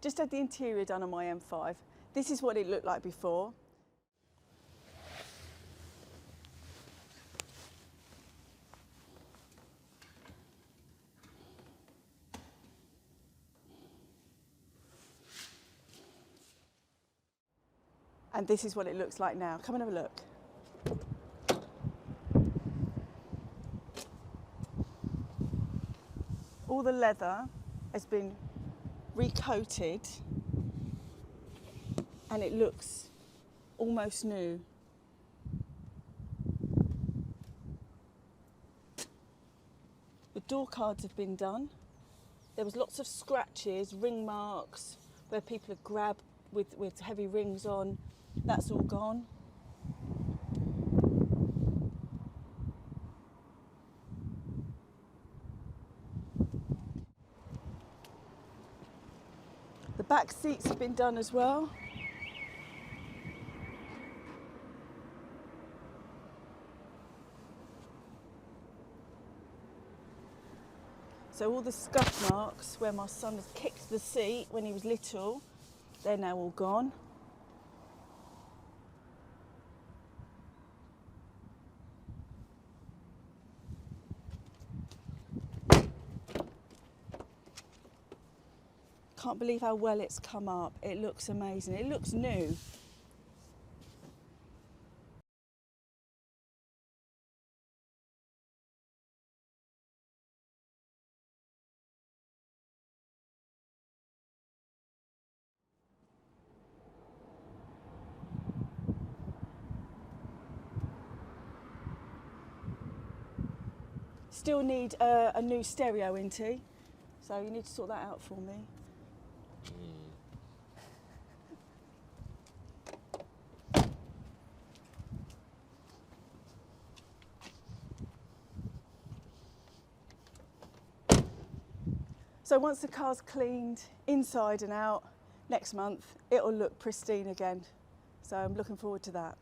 Just had the interior done on my M5. This is what it looked like before. And this is what it looks like now. Come and have a look. All the leather has been recoated and it looks almost new. The door cards have been done. There was lots of scratches, ring marks, where people had grabbed with heavy rings on. That's all gone. The back seats have been done as well. So all the scuff marks where my son has kicked the seat when he was little, they're now all gone. Can't believe how well it's come up. It looks amazing. It looks new. Still need a new stereo into, so you need to sort that out for me. So once the car's cleaned inside and out next month, it'll look pristine again. So I'm looking forward to that.